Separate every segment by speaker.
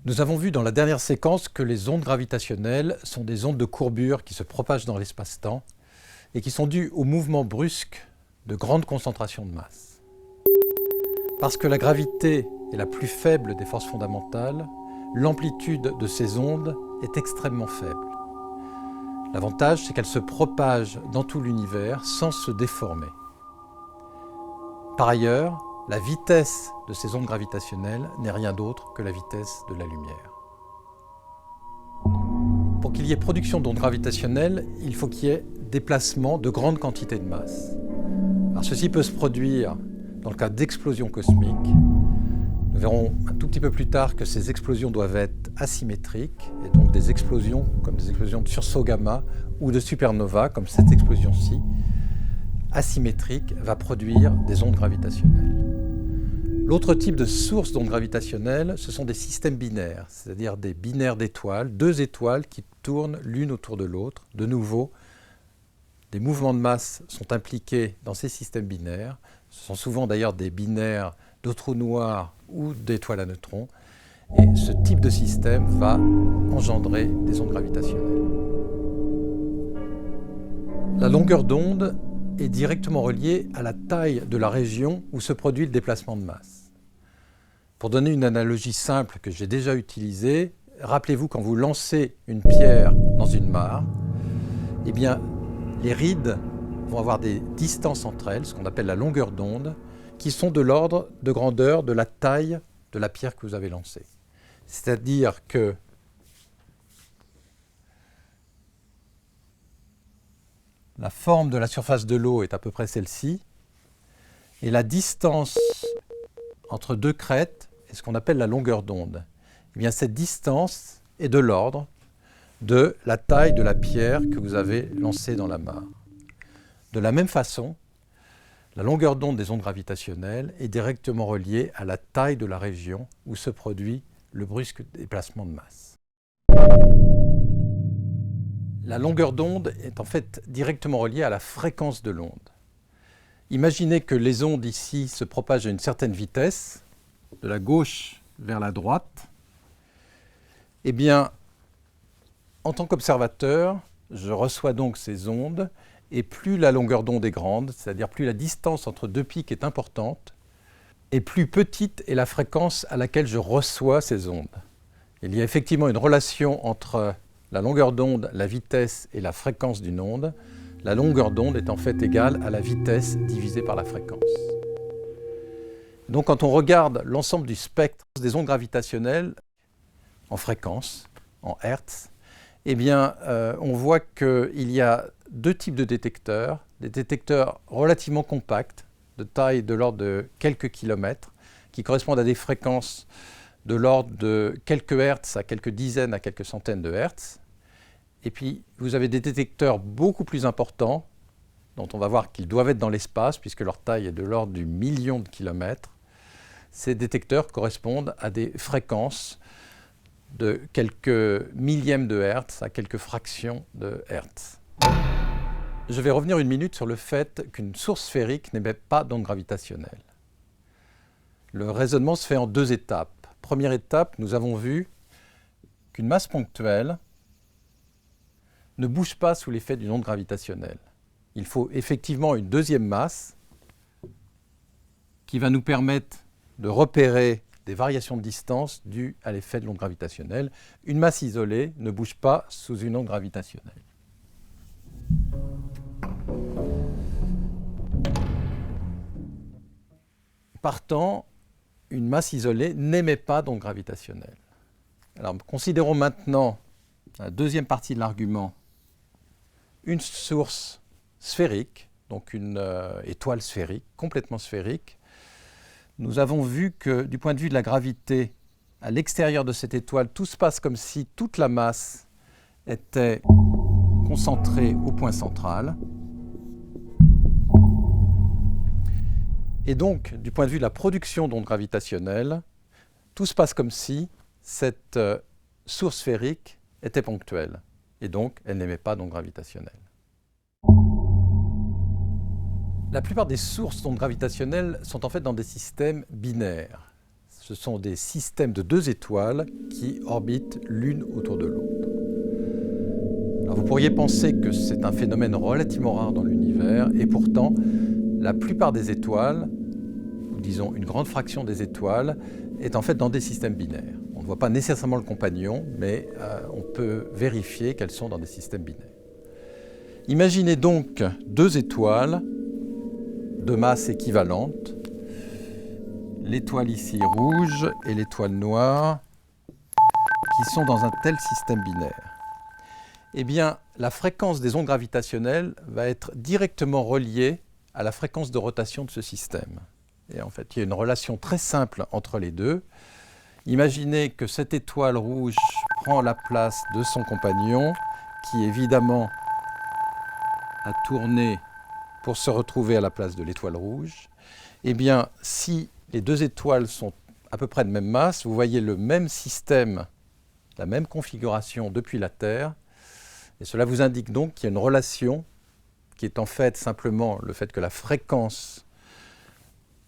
Speaker 1: Nous avons vu dans la dernière séquence que les ondes gravitationnelles sont des ondes de courbure qui se propagent dans l'espace-temps et qui sont dues au mouvement brusque de grandes concentrations de masse. Parce que la gravité est la plus faible des forces fondamentales, l'amplitude de ces ondes est extrêmement faible. L'avantage, c'est qu'elles se propagent dans tout l'univers sans se déformer. Par ailleurs, la vitesse de ces ondes gravitationnelles n'est rien d'autre que la vitesse de la lumière. Pour qu'il y ait production d'ondes gravitationnelles, il faut qu'il y ait déplacement de grandes quantités de masse. Alors ceci peut se produire dans le cas d'explosions cosmiques. Nous verrons un tout petit peu plus tard que ces explosions doivent être asymétriques, et donc des explosions comme des explosions de sursaut gamma ou de supernova, comme cette explosion-ci, asymétrique, va produire des ondes gravitationnelles. L'autre type de source d'ondes gravitationnelles, ce sont des systèmes binaires, c'est-à-dire des binaires d'étoiles, deux étoiles qui tournent l'une autour de l'autre. De nouveau, des mouvements de masse sont impliqués dans ces systèmes binaires. Ce sont souvent d'ailleurs des binaires de trous noirs ou d'étoiles à neutrons. Et ce type de système va engendrer des ondes gravitationnelles. La longueur d'onde est directement reliée à la taille de la région où se produit le déplacement de masse. Pour donner une analogie simple que j'ai déjà utilisée, rappelez-vous quand vous lancez une pierre dans une mare, eh bien, les rides vont avoir des distances entre elles, ce qu'on appelle la longueur d'onde, qui sont de l'ordre de grandeur de la taille de la pierre que vous avez lancée. C'est-à-dire que la forme de la surface de l'eau est à peu près celle-ci, et la distance entre deux crêtes est ce qu'on appelle la longueur d'onde. Eh bien, cette distance est de l'ordre de la taille de la pierre que vous avez lancée dans la mare. De la même façon, la longueur d'onde des ondes gravitationnelles est directement reliée à la taille de la région où se produit le brusque déplacement de masse. La longueur d'onde est en fait directement reliée à la fréquence de l'onde. Imaginez que les ondes ici se propagent à une certaine vitesse, de la gauche vers la droite. Eh bien, en tant qu'observateur, je reçois donc ces ondes, et plus la longueur d'onde est grande, c'est-à-dire plus la distance entre deux pics est importante, et plus petite est la fréquence à laquelle je reçois ces ondes. Il y a effectivement une relation entre la longueur d'onde, la vitesse et la fréquence d'une onde. La longueur d'onde est en fait égale à la vitesse divisée par la fréquence. Donc quand on regarde l'ensemble du spectre des ondes gravitationnelles en fréquence, en Hertz, eh bien, on voit qu'il y a deux types de détecteurs, des détecteurs relativement compacts, de taille de l'ordre de quelques kilomètres, qui correspondent à des fréquences de l'ordre de quelques hertz à quelques dizaines à quelques centaines de hertz. Et puis, vous avez des détecteurs beaucoup plus importants, dont on va voir qu'ils doivent être dans l'espace, puisque leur taille est de l'ordre du million de kilomètres. Ces détecteurs correspondent à des fréquences de quelques millièmes de hertz à quelques fractions de hertz. Je vais revenir une minute sur le fait qu'une source sphérique n'émet pas d'onde gravitationnelle. Le raisonnement se fait en deux étapes. Première étape, nous avons vu qu'une masse ponctuelle ne bouge pas sous l'effet d'une onde gravitationnelle. Il faut effectivement une deuxième masse qui va nous permettre de repérer des variations de distance dues à l'effet de l'onde gravitationnelle. Une masse isolée ne bouge pas sous une onde gravitationnelle. Partant, une masse isolée n'émet pas d'onde gravitationnelle. Alors, considérons maintenant la deuxième partie de l'argument, une source sphérique, donc une étoile sphérique, complètement sphérique. Nous avons vu que du point de vue de la gravité, à l'extérieur de cette étoile, tout se passe comme si toute la masse était concentrée au point central. Et donc, du point de vue de la production d'ondes gravitationnelles, tout se passe comme si cette source sphérique était ponctuelle. Et donc, elle n'émet pas d'ondes gravitationnelles. La plupart des sources d'ondes gravitationnelles sont en fait dans des systèmes binaires. Ce Ce sont des systèmes de 2 étoiles qui orbitent l'une autour de l'autre. Alors vous pourriez penser que c'est un phénomène relativement rare dans l'univers, et pourtant, la plupart des étoiles, ou disons une grande fraction des étoiles, est en fait dans des systèmes binaires. On ne voit pas nécessairement le compagnon, mais on peut vérifier qu'elles sont dans des systèmes binaires. Imaginez donc 2 étoiles de masse équivalente, l'étoile ici rouge et l'étoile noire, qui sont dans un tel système binaire. Eh bien, la fréquence des ondes gravitationnelles va être directement reliée à la fréquence de rotation de ce système. Et en fait, il y a une relation très simple entre les deux. Imaginez que cette étoile rouge prend la place de son compagnon, qui évidemment a tourné pour se retrouver à la place de l'étoile rouge. Eh bien, si les 2 étoiles sont à peu près de même masse, vous voyez le même système, la même configuration depuis la Terre, et cela vous indique donc qu'il y a une relation qui est en fait simplement le fait que la fréquence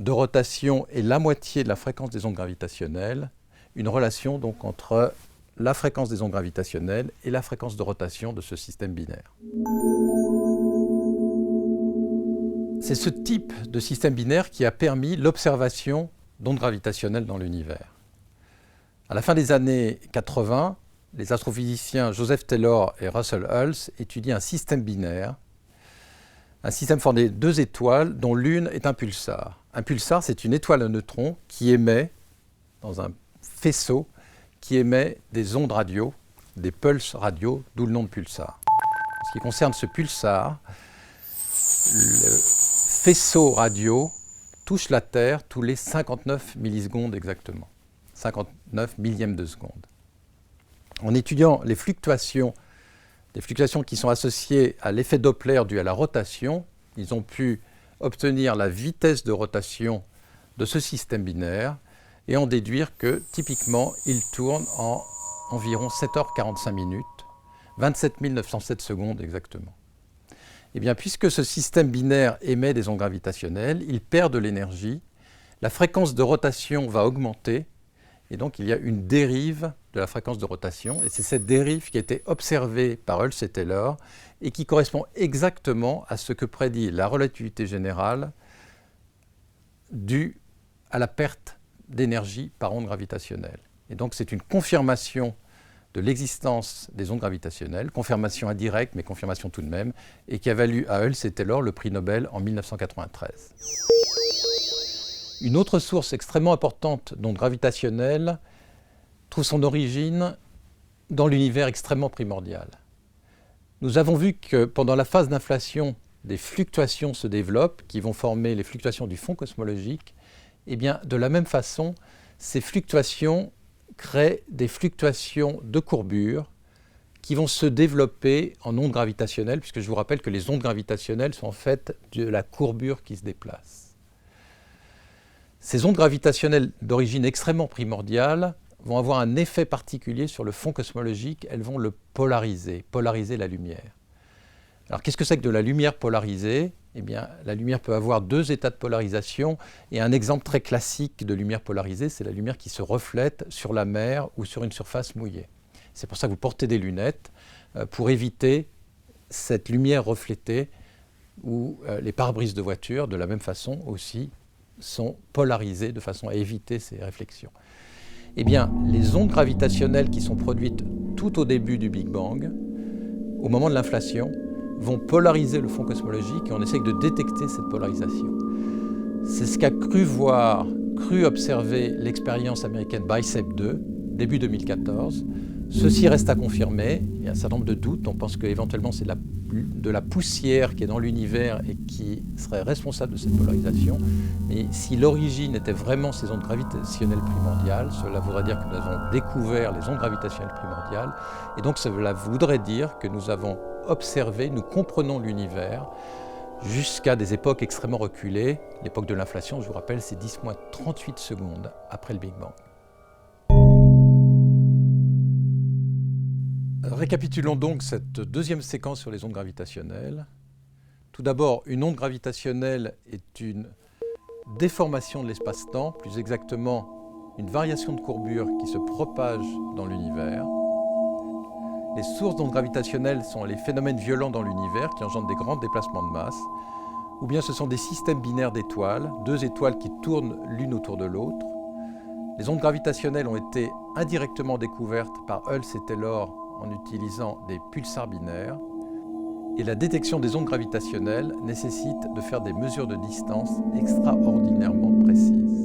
Speaker 1: de rotation est la moitié de la fréquence des ondes gravitationnelles, une relation donc entre la fréquence des ondes gravitationnelles et la fréquence de rotation de ce système binaire. C'est ce type de système binaire qui a permis l'observation d'ondes gravitationnelles dans l'univers. À la fin des années 80, les astrophysiciens Joseph Taylor et Russell Hulse étudient un système binaire, un système formé de 2 étoiles dont l'une est un pulsar. Un pulsar, c'est une étoile à neutrons qui émet, dans un faisceau, qui émet des ondes radio, des pulses radio, d'où le nom de pulsar. En ce qui concerne ce pulsar, le faisceau radio touche la Terre tous les 59 millisecondes exactement, 59 millièmes de seconde. En étudiant les fluctuations, des fluctuations qui sont associées à l'effet Doppler dû à la rotation, ils ont pu obtenir la vitesse de rotation de ce système binaire et en déduire que typiquement il tourne en environ 7h45 minutes, 27 907 secondes exactement. Eh bien, puisque ce système binaire émet des ondes gravitationnelles, il perd de l'énergie, la fréquence de rotation va augmenter, et donc il y a une dérive de la fréquence de rotation, et c'est cette dérive qui a été observée par Hulse et Taylor, et qui correspond exactement à ce que prédit la relativité générale due à la perte d'énergie par onde gravitationnelle. Et donc c'est une confirmation de l'existence des ondes gravitationnelles, confirmation indirecte, mais confirmation tout de même, et qui a valu à Hulse et Taylor le prix Nobel en 1993. Une autre source extrêmement importante d'ondes gravitationnelles trouve son origine dans l'univers extrêmement primordial. Nous avons vu que pendant la phase d'inflation, des fluctuations se développent qui vont former les fluctuations du fond cosmologique. Eh bien, de la même façon, ces fluctuations créent des fluctuations de courbure qui vont se développer en ondes gravitationnelles, puisque je vous rappelle que les ondes gravitationnelles sont en fait de la courbure qui se déplace. Ces ondes gravitationnelles d'origine extrêmement primordiale vont avoir un effet particulier sur le fond cosmologique, elles vont le polariser la lumière. Alors qu'est-ce que c'est que de la lumière polarisée ? Eh bien, la lumière peut avoir 2 états de polarisation, et un exemple très classique de lumière polarisée, c'est la lumière qui se reflète sur la mer ou sur une surface mouillée. C'est pour ça que vous portez des lunettes, pour éviter cette lumière reflétée, ou les pare-brises de voiture, de la même façon aussi, sont polarisés de façon à éviter ces réflexions. Eh bien, les ondes gravitationnelles qui sont produites tout au début du Big Bang, au moment de l'inflation, vont polariser le fond cosmologique et on essaye de détecter cette polarisation. C'est ce qu'a cru observer l'expérience américaine BICEP-2, début 2014. Ceci reste à confirmer, il y a un certain nombre de doutes, on pense qu'éventuellement c'est de la poussière qui est dans l'univers et qui serait responsable de cette polarisation. Mais si l'origine était vraiment ces ondes gravitationnelles primordiales, cela voudrait dire que nous avons découvert les ondes gravitationnelles primordiales, et donc cela voudrait dire que nous avons observé, nous comprenons l'univers jusqu'à des époques extrêmement reculées. L'époque de l'inflation, je vous rappelle, c'est 10-38 secondes après le Big Bang. Récapitulons donc cette deuxième séquence sur les ondes gravitationnelles. Tout d'abord, une onde gravitationnelle est une déformation de l'espace-temps, plus exactement une variation de courbure qui se propage dans l'univers. Les sources d'ondes gravitationnelles sont les phénomènes violents dans l'univers qui engendrent des grands déplacements de masse, ou bien ce sont des systèmes binaires d'étoiles, deux étoiles qui tournent l'une autour de l'autre. Les ondes gravitationnelles ont été indirectement découvertes par Hulse et Taylor en utilisant des pulsars binaires. Et la détection des ondes gravitationnelles nécessite de faire des mesures de distance extraordinairement précises.